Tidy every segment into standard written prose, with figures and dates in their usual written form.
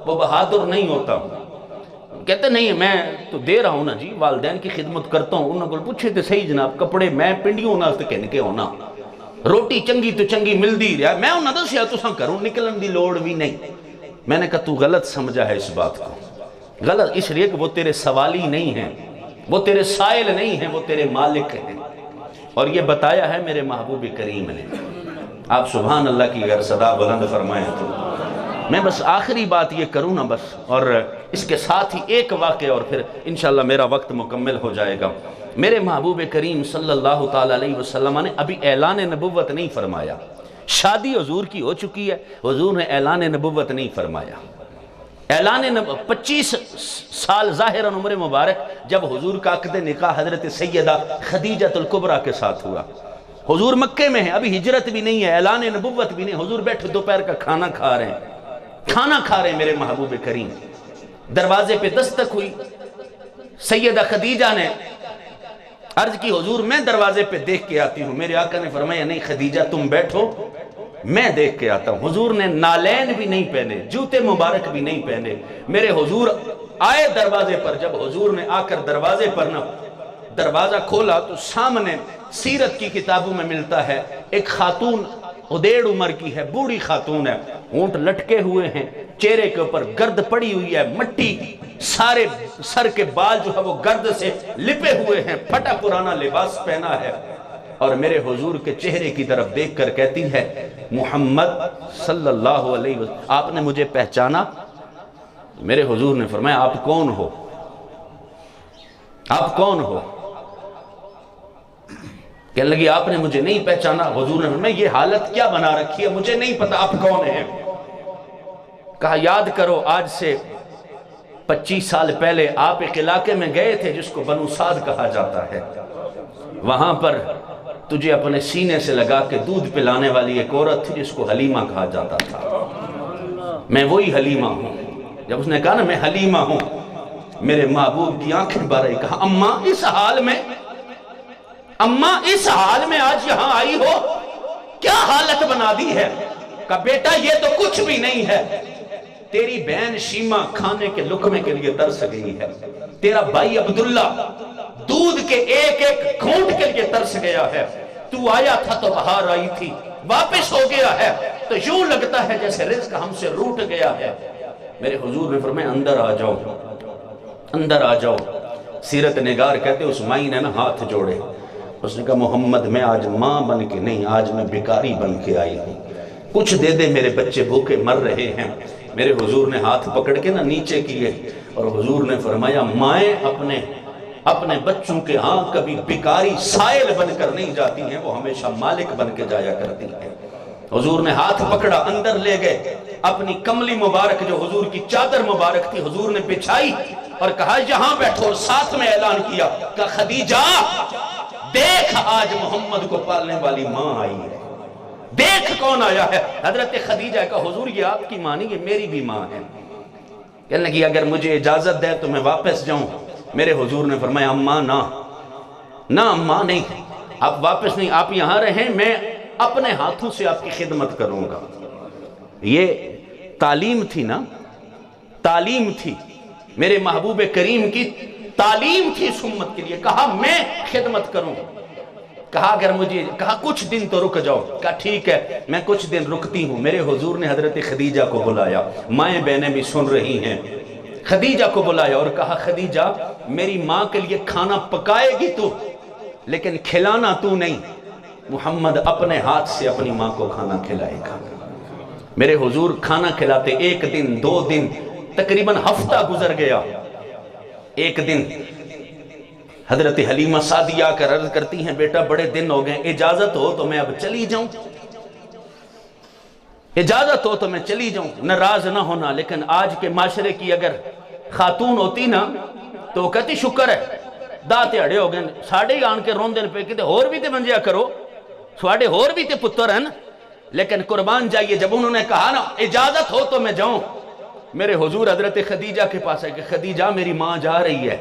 وہ بہادر نہیں ہوتا. کہتے نہیں میں تو دے رہا ہوں نا جی, والدین کی خدمت کرتا ہوں. انہوں نے پوچھے تھے صحیح جناب, کپڑے میں پنڈیوں نال تے کہن کے ہونا, روٹی چنگی تو چنگی ملدی رہا, میں انہوں نے دسیا تساں کروں نکلن دی لوڑ بھی نہیں. میں نے کہا تو غلط سمجھا ہے اس بات کو, غلط اس لیے کہ وہ تیرے سوالی نہیں ہیں, وہ تیرے سائل نہیں ہیں, وہ تیرے مالک ہیں. اور یہ بتایا ہے میرے محبوب کریم نے. آپ سبحان اللہ کی اگر صدا بلند فرمائیں تو میں بس آخری بات یہ کروں نا بس, اور اس کے ساتھ ہی ایک واقعہ اور پھر انشاءاللہ میرا وقت مکمل ہو جائے گا. میرے محبوب کریم صلی اللہ تعالیٰ علیہ وسلم نے ابھی اعلان نبوت نہیں فرمایا, شادی حضور کی ہو چکی ہے, حضور نے اعلان نبوت نہیں فرمایا. اعلان 25 سال ظاہراً عمر مبارک جب حضور کا عقد نکاح حضرت سیدہ خدیجہ الکبریٰ کے ساتھ ہوا. حضور مکے میں ہیں, ابھی ہجرت بھی نہیں ہے, اعلان نبوت بھی نہیں. حضور بیٹھے دوپہر کا کھانا کھا رہے ہیں, کھانا کھا رہے ہیں میرے محبوب کریم. دروازے پہ دستک ہوئی, سیدہ خدیجہ نے عرض کی حضور میں دروازے پہ دیکھ کے آتی ہوں. میرے آقا نے فرمایا نہیں خدیجہ تم بیٹھو, میں دیکھ کے آتا ہوں. حضور نے نالین بھی نہیں پہنے, جوتے مبارک بھی نہیں پہنے. میرے حضور آئے دروازے پر, جب حضور نے آ کر دروازے پر نہ دروازہ کھولا تو سامنے سیرت کی کتابوں میں ملتا ہے ایک خاتون ادیڑ عمر کی ہے, بوڑھی خاتون ہے, ہونٹ لٹکے ہوئے ہیں, چہرے کے اوپر گرد پڑی ہوئی ہے, مٹی سارے سر کے بال جو ہے وہ گرد سے لپے ہوئے ہیں, پھٹا پرانا لباس پہنا ہے. اور میرے حضور کے چہرے کی طرف دیکھ کر کہتی ہے محمد صلی اللہ علیہ وسلم آپ نے مجھے پہچانا؟ میرے حضور نے فرمایا آپ کون ہو, آپ کون ہو؟ کہنے لگی آپ نے مجھے نہیں پہچانا. حضور نے فرمایا یہ حالت کیا بنا رکھی ہے, مجھے نہیں پتا آپ کون ہیں. کہا یاد کرو آج سے 25 سال پہلے آپ ایک علاقے میں گئے تھے جس کو بنو سعد کہا جاتا ہے, وہاں پر تجھے اپنے سینے سے لگا کے دودھ پلانے والی ایک عورت تھی جس کو حلیمہ کہا جاتا تھا. میں وہی حلیمہ ہوں. جب اس نے کہا نا میں حلیمہ ہوں, میرے محبوب کی آنکھیں بھر آئی. کہا اماں اس حال میں, اماں اس حال میں آج یہاں آئی ہو, کیا حالت بنا دی ہے؟ کہا بیٹا یہ تو کچھ بھی نہیں ہے, تیری بہن شیمہ کھانے کے لقمے کے لیے ترس گئی ہے, تیرا بھائی عبداللہ دودھ کے ایک ایک گھونٹ کے لیے ترس گیا ہے, تو آیا تھا تو باہر آئی تھی, واپس ہو گیا ہے تو یوں لگتا ہے جیسے رزق ہم سے روٹ گیا ہے. میرے حضور نے فرمایا اندر آ جاؤ, اندر آ جاؤ. سیرت نگار کہتے اس مائی نے نا ہاتھ جوڑے, اس نے کہا محمد میں آج ماں بن کے نہیں, آج میں بیکاری بن کے آئی ہوں, کچھ دے دے میرے بچے بھوکے مر رہے ہیں. میرے حضور نے ہاتھ پکڑ کے نا نیچے کیے اور حضور نے فرمایا مائیں اپنے بچوں کے ہاں کبھی بیکاری سائل بن کر نہیں جاتی ہیں, وہ ہمیشہ مالک بن کے جایا کرتی ہیں. حضور نے ہاتھ پکڑا, اندر لے گئے, اپنی کملی مبارک جو حضور کی چادر مبارک تھی حضور نے بچھائی اور کہا یہاں بیٹھو, اور ساتھ میں اعلان کیا کہ خدیجہ دیکھ آج محمد کو پالنے والی ماں آئی ہے, دیکھ کون آیا ہے. حضرت خدیجہ کا حضور یہ آپ کی ماں نہیں, یہ میری بھی ماں ہے. کہنے لگی اگر مجھے اجازت دے تو میں واپس جاؤں. میرے حضور نے فرمایا اماں نہ اماں نہیں, آپ واپس نہیں, آپ یہاں رہیں, میں اپنے ہاتھوں سے آپ کی خدمت کروں گا. یہ تعلیم تھی نا, تعلیم تھی میرے محبوب کریم کی, تعلیم تھی اس امت کے لیے. کہا میں خدمت کروں, کہا اگر مجھے, کہا کچھ دن تو رک جاؤ. کہا ٹھیک ہے میں کچھ دن رکتی ہوں. میرے حضور نے حضرت خدیجہ کو بلایا, مائیں بہنیں بھی سن رہی ہیں, خدیجہ کو بلایا اور کہا خدیجہ میری ماں کے لیے کھانا پکائے گی تو, لیکن کھلانا تو نہیں, محمد اپنے ہاتھ سے اپنی ماں کو کھانا کھلائے گا. میرے حضور کھانا کھلاتے, ایک دن 2 دن تقریباً ہفتہ گزر گیا. ایک دن حضرت حلیمہ سعدیہ آ کر عرض کرتی ہیں بیٹا بڑے دن ہو گئے, اجازت ہو تو میں اب چلی جاؤں, اجازت ہو تو میں چلی جاؤں. ناراض نہ ہونا, لیکن آج کے معاشرے کی اگر خاتون ہوتی نا تو وہ کہتی شکر ہے داتے اڑے ہو گئے, ساڑھے ہی آن کے رون دن پہ کہتے اور بھی تے منجیا کرو, سواڑے اور بھی تے پتر ہیں. لیکن قربان جائیے جب انہوں نے کہا نا اجازت ہو تو میں جاؤں, میرے حضور حضرت خدیجہ کے پاس ہے کہ خدیجہ میری ماں جا رہی ہے,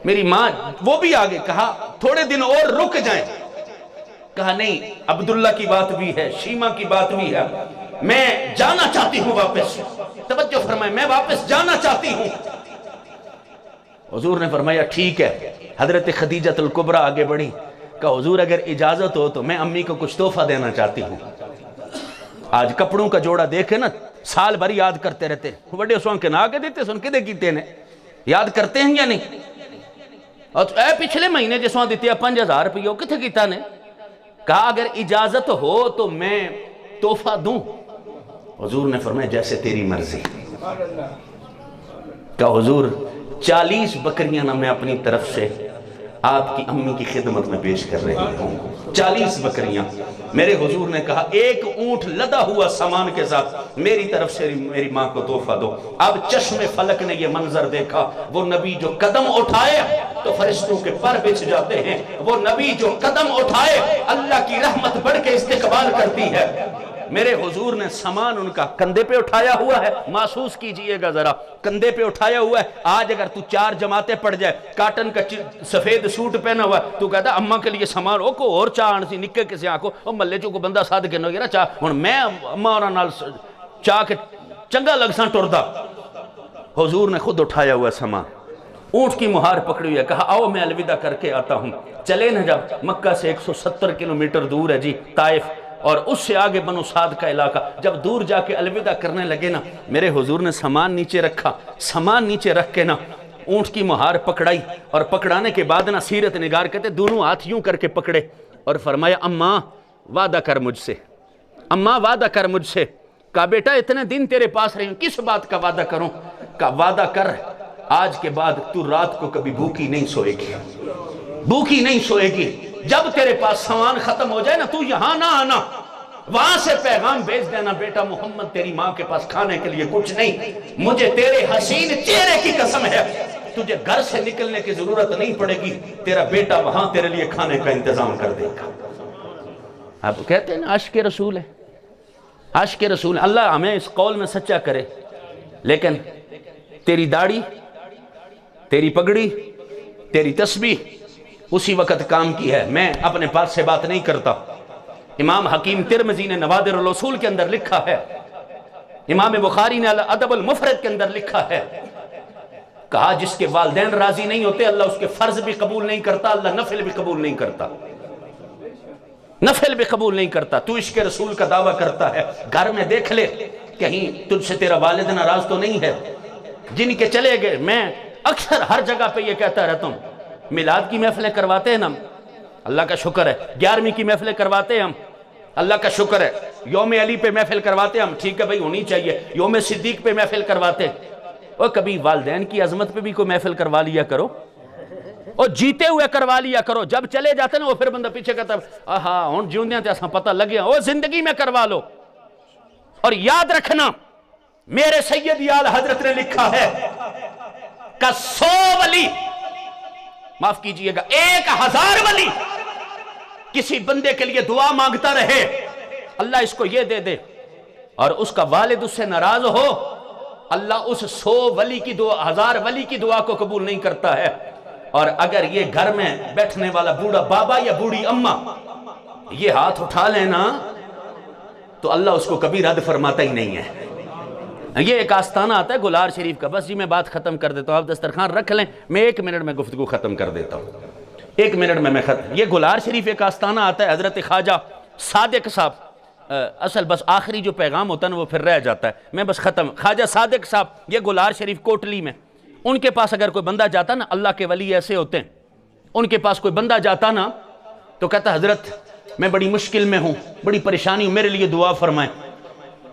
میری ماں, وہ بھی آگے. کہا تھوڑے دن اور رک جائیں. کہا نہیں, عبداللہ کی بات بھی ہے, شیمہ کی بات بھی ہے, میں جانا چاہتی ہوں واپس. توجہ فرمائے، میں واپس جانا چاہتی ہوں. حضور نے فرمایا ٹھیک ہے. حضرت خدیجہ الکبریٰ آگے بڑھی، کہا حضور اگر اجازت ہو تو میں امی کو کچھ تحفہ دینا چاہتی ہوں. آج کپڑوں کا جوڑا دیکھے نا سال بھر یاد کرتے رہتے. بڑے سوان کے نہ کے دیتے سن کے دے کیتے نے یاد کرتے ہیں یا نہیں؟ اور اے پچھلے مہینے جسواں دیتے 5000 روپیہ کتنے کیتا نے؟ کہا اگر اجازت ہو تو میں تحفہ دوں. حضور نے فرمایا جیسے تیری مرضی. کہا حضور 40 بکریاں نہ میں اپنی طرف سے آپ کی امی کی خدمت میں پیش کر رہی ہوں. 40 بکریاں. میرے حضور نے کہا ایک اونٹ لدا ہوا سامان کے ساتھ میری طرف سے میری ماں کو تحفہ دو. اب چشم فلک نے یہ منظر دیکھا. وہ نبی جو قدم اٹھائے تو فرشتوں کے پر بچھ جاتے ہیں. وہ نبی جو قدم اٹھائے اللہ کی رحمت بڑھ کے استقبال کرتی ہے. میرے حضور نے سامان ان کا کندھے پہ اٹھایا ہوا ہے. محسوس کیجئے گا ذرا، کندھے پہ اٹھایا ہوا ہے. آج اگر تو 4 جماعتیں پڑ جائے، کاٹن کا سفید سوٹ پہنا ہوا ہے، تو کہتا اماں کے لیے سامان ہو کو اور چاہ آن سی نکے کسی آنکھو او ملے چو کو بندہ ساتھ کے نو گیا نا چاہ ہن میں اماں اور نال چاہ کے چنگا لگ ساں ٹردا. حضور نے خود اٹھایا ہوا سامان. اونٹ کی مہار پکڑی ہوئی ہے. کہا آؤ میں الوداع کر کے آتا ہوں. چلے نا جب مکہ سے 170 کلومیٹر دور ہے جی طائف، اور اس سے آگے بنو سعد کا علاقہ. جب دور جا کے الوداع کرنے لگے نا میرے حضور نے سامان نیچے رکھا. سامان نیچے رکھ کے نا اونٹ کی مہار پکڑائی، اور پکڑانے کے بعد نا سیرت نگار کہتے دونوں ہاتھ یوں کر کے پکڑے اور فرمایا اماں وعدہ کر مجھ سے، اماں وعدہ کر مجھ سے. کہا بیٹا اتنے دن تیرے پاس رہی ہوں کس بات کا وعدہ کروں؟ کہا وعدہ کر آج کے بعد تو رات کو کبھی بھوکی نہیں سوئے گی، بھوکی نہیں سوئے گی. جب تیرے پاس سامان ختم ہو جائے نا تو یہاں نہ آنا، وہاں سے پیغام بھیج دینا بیٹا محمد تیری ماں کے پاس کھانے کے لیے کچھ نہیں. مجھے تیرے حسین چہرے کی قسم ہے تجھے گھر سے نکلنے کی ضرورت نہیں پڑے گی، تیرا بیٹا وہاں تیرے لیے کھانے کا انتظام کر دے گا. آپ کہتے ہیں نا عاشق رسول ہے، عاشق رسول ہے. اللہ ہمیں اس قول میں سچا کرے. لیکن تیری داڑھی، تیری پگڑی، تیری تسبیح اسی وقت کام کی ہے. میں اپنے پاس سے بات نہیں کرتا. امام حکیم ترمذی نے نوادر الاصول کے اندر لکھا ہے، امام بخاری نے الادب المفرد کے اندر لکھا ہے، کہا جس کے والدین راضی نہیں ہوتے اللہ اس کے فرض بھی قبول نہیں کرتا، اللہ نفل بھی قبول نہیں کرتا، نفل بھی قبول نہیں کرتا. تو عشق رسول کا دعویٰ کرتا ہے، گھر میں دیکھ لے کہیں تجھ سے تیرا والد ناراض تو نہیں ہے. جن کے چلے گئے، میں اکثر ہر جگہ پہ یہ کہتا رہتا ہوں، میلاد کی محفلیں کرواتے ہیں نا، اللہ کا شکر ہے. 11ویں کی محفلیں کرواتے ہیں ہم، اللہ کا شکر ہے. یوم علی پہ محفل کرواتے ہیں ہم، ٹھیک ہے بھائی ہونی چاہیے. یوم صدیق پہ محفل کرواتے ہیں. اور کبھی والدین کی عظمت پہ بھی کوئی محفل کروا لیا کرو، اور جیتے ہوئے کروا لیا کرو. جب چلے جاتے نا وہ پھر بندہ پیچھے کہتا ہے آہا ہون جیوندیاں تے اساں پتہ لگیا. وہ زندگی میں کروا لو. اور یاد رکھنا میرے سید یال حضرت نے لکھا ہے کہ 100 ولی، معاف کیجئے گا 1000 ولی کسی بندے کے لیے دعا مانگتا رہے، اللہ اس کو یہ دے دے، اور اس کا والد اس سے ناراض ہو، اللہ اس 100 ولی کی دعا، 1000 ولی کی دعا کو قبول نہیں کرتا ہے. اور اگر یہ گھر میں بیٹھنے والا بوڑھا بابا یا بوڑھی اماں یہ ہاتھ اٹھا لینا تو اللہ اس کو کبھی رد فرماتا ہی نہیں ہے. یہ ایک آستانہ آتا ہے گلار شریف کا. بس جی میں بات ختم کر دیتا ہوں، آپ دسترخوان رکھ لیں، میں 1 منٹ میں گفتگو ختم کر دیتا ہوں. 1 منٹ میں ختم. یہ گلار شریف ایک آستانہ آتا ہے. حضرت خواجہ صادق صاحب، اصل بس آخری جو پیغام ہوتا ہے نا وہ پھر رہ جاتا ہے، میں بس ختم. خواجہ صادق صاحب یہ گلار شریف کوٹلی میں، ان کے پاس اگر کوئی بندہ جاتا نا، اللہ کے ولی ایسے ہوتے ہیں، ان کے پاس کوئی بندہ جاتا نا تو کہتا حضرت میں بڑی مشکل میں ہوں، بڑی پریشانی ہوں، میرے لیے دعا فرمائیں.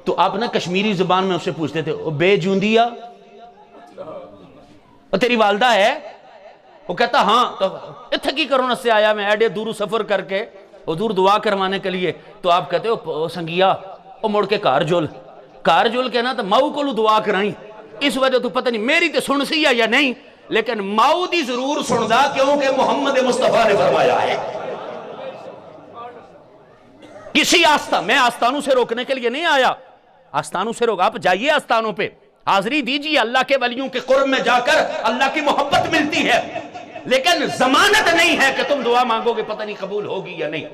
تو آپ نا کشمیری زبان میں اسے پوچھتے تھے او بے جوندیا اور تیری والدہ ہے؟ وہ کہتا ہاں. تو اتھا کی کرونا سے آیا میں ایڈے دور سفر کر کے حضور دعا کروانے کے لیے. تو آپ کہتے ہو سنگیا او مڑ کے کار جول کے نا تو ماؤ کو دعا کرائیں. اس وجہ تو پتہ نہیں میری تو سن سی یا نہیں، لیکن ماؤ دی ضرور سن دا کیونکہ محمد مصطفیٰ نے فرمایا ہے. کسی میں آستانوں سے روکنے کے لیے نہیں آیا، آستانوں سے روک، آپ جائیے آستانوں پہ، حاضری دیجیے، اللہ کے ولیوں کے قرب میں جا کر اللہ کی محبت ملتی ہے. لیکن ضمانت نہیں ہے کہ تم دعا مانگو گے پتہ نہیں قبول ہوگی یا نہیں.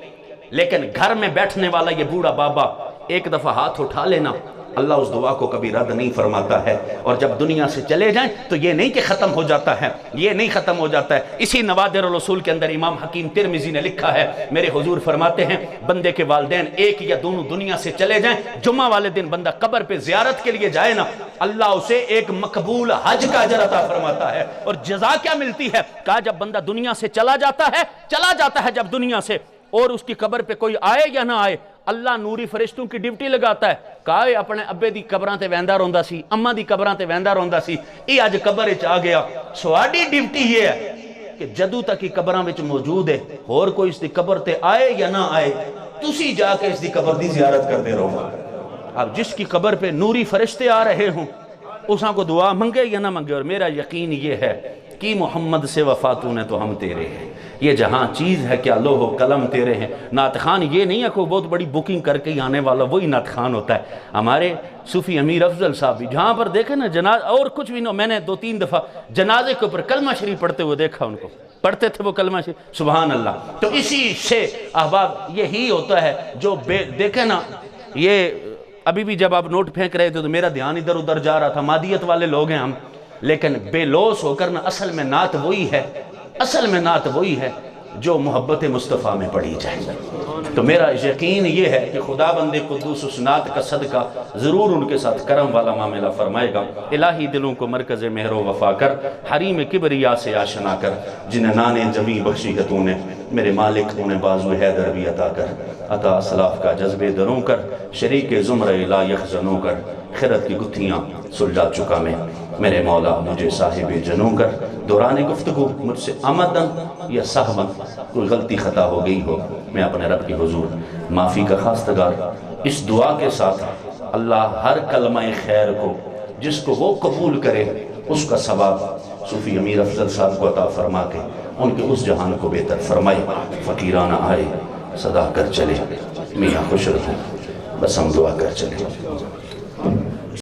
لیکن گھر میں بیٹھنے والا یہ بوڑھا بابا ایک دفعہ ہاتھ اٹھا لینا، اللہ اس دعا کو کبھی رد نہیں فرماتا ہے، اور جب دنیا سے چلے جائیں تو یہ نہیں کہ ختم ہو جاتا ہے، یہ نہیں ختم ہو جاتا ہے۔ اسی نوادر الرسول کے اندر امام حکیم ترمذی نے لکھا ہے، میرے حضور فرماتے ہیں بندے کے والدین ایک یا دونوں دنیا سے چلے جائیں، جمعہ والے دن بندہ قبر پہ زیارت کے لیے جائے نا، اللہ اسے ایک مقبول حج کا اجر عطا فرماتا ہے۔ اور جزا کیا ملتی ہے؟ کہا جب بندہ دنیا سے چلا جاتا ہے جب دنیا سے، اور اس کی قبر پہ کوئی آئے یا نہ آئے، اللہ نوری فرشتوں کی ڈیوٹی لگاتا ہے۔ کہا اپنے ابے دی قبراں تے ویندا روندا سی، اماں دی قبراں تے ویندا روندا سی، یہ اج قبر وچ آ گیا، سواڈی ڈیوٹی یہ ہے کہ جدوں تک ہی قبراں وچ موجود ہے، اور کوئی اس دی قبر تے آئے یا نہ آئے، تسی جا کے اس دی قبر دی زیارت کرتے رہو۔ اب جس کی قبر پہ نوری فرشتے آ رہے ہوں، اساں کو دعا منگے یا نہ منگے، اور میرا یقین یہ ہے کہ محمد سے وفاتوں نے تو ہم تیرے ہیں، یہ جہاں چیز ہے کیا لوح و قلم تیرے ہیں۔ نعت خان یہ نہیں ہے کوئی بہت بڑی بکنگ کر کے آنے والا وہی نعت خان ہوتا ہے۔ ہمارے صوفی امیر افضل صاحب بھی جہاں پر دیکھیں نا جنازہ، اور کچھ بھی نہ، میں نے 2-3 دفعہ جنازے کے اوپر کلمہ شریف پڑھتے ہوئے دیکھا، ان کو پڑھتے تھے وہ کلمہ شریف، سبحان اللہ۔ تو اسی سے احباب یہی ہوتا ہے جو دیکھیں نا، یہ ابھی بھی جب آپ نوٹ پھینک رہے تھے تو میرا دھیان ادھر ادھر جا رہا تھا، مادیت والے لوگ ہیں ہم، لیکن بے لوث ہو کر نا اصل میں نعت وہی ہے، اصل میں نعت وہی ہے جو محبت مصطفیٰ میں پڑھی جائے۔ تو میرا یقین یہ ہے کہ خدا بند قدوس اس نعت کا صدقہ ضرور ان کے ساتھ کرم والا معاملہ فرمائے گا۔ الہی دلوں کو مرکز مہر و وفا کر، حریم کبریا سے آشنا کر، جنہیں نانے جمی بخشی ہے تو نے، میرے مالک انہیں بازو حیدر بھی عطا کر، عطا اسلاف کا جذبے دروں کر، شریک زمرہ لا یخزنوں کر، خیرت کی گتھیاں سلجھا چکا میں، میرے مولا مجھے صاحب جنوں کر۔ دوران گفتگو مجھ سے آمدن یا صحبن کوئی غلطی خطا ہو گئی ہو، میں اپنے رب کی حضور معافی کا خواستگار، اس دعا کے ساتھ اللہ ہر کلمہ خیر کو جس کو وہ قبول کرے اس کا ثواب صوفی امیر افضل صاحب کو عطا فرما کے ان کے اس جہان کو بہتر فرمائے۔ فقیرانہ آئے صدا کر چلے، میاں خوش رہوں، بس ہم دعا کر چلے۔